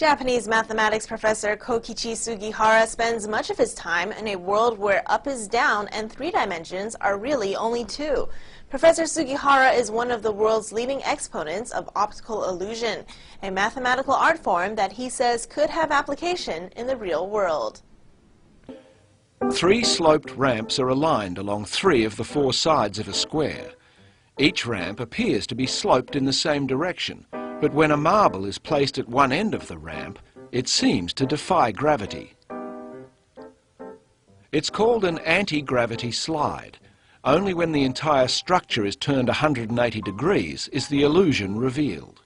Japanese mathematics professor Kokichi Sugihara spends much of his time in a world where up is down and 3 dimensions are really only 2. Professor Sugihara is one of the world's leading exponents of optical illusion, a mathematical art form that he says could have application in the real world. 3 sloped ramps are aligned along 3 of the 4 sides of a square. Each ramp appears to be sloped in the same direction, but when a marble is placed at one end of the ramp, it seems to defy gravity. It's called an anti-gravity slide. Only when the entire structure is turned 180 degrees is the illusion revealed.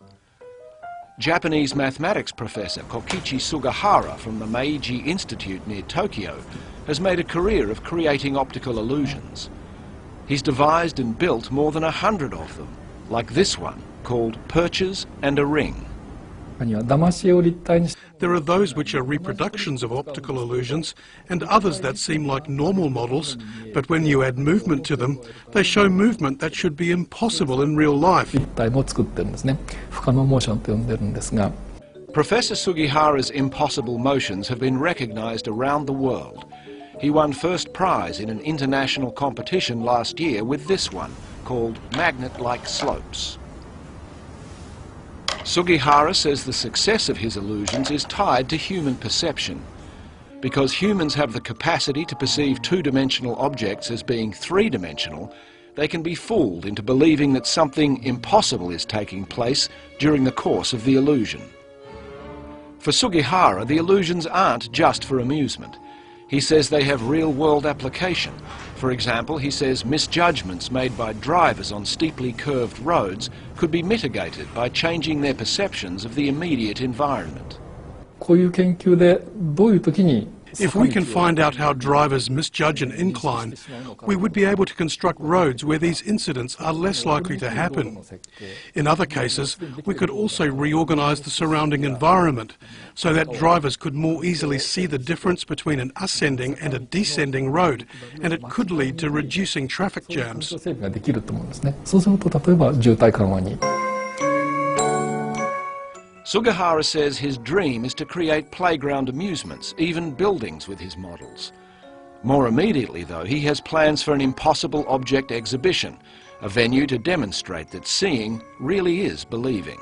Japanese mathematics professor Kokichi Sugihara from the Meiji Institute near Tokyo has made a career of creating optical illusions. He's devised and built more than 100 of them, like this one, called Perches and a Ring. There are those which are reproductions of optical illusions and others that seem like normal models, but when you add movement to them, they show movement that should be impossible in real life. Professor Sugihara's impossible motions have been recognized around the world. He won first prize in an international competition last year with this one, called Magnet-like Slopes. Sugihara says the success of his illusions is tied to human perception. Because humans have the capacity to perceive 2-dimensional objects as being 3-dimensional, they can be fooled into believing that something impossible is taking place during the course of the illusion. For Sugihara, the illusions aren't just for amusement. He says they have real-world application. For example, he says misjudgments made by drivers on steeply curved roads could be mitigated by changing their perceptions of the immediate environment. If we can find out how drivers misjudge an incline, we would be able to construct roads where these incidents are less likely to happen. In other cases, we could also reorganize the surrounding environment so that drivers could more easily see the difference between an ascending and a descending road, and it could lead to reducing traffic jams. Sugihara says his dream is to create playground amusements, even buildings with his models. More immediately, though, he has plans for an impossible object exhibition, a venue to demonstrate that seeing really is believing.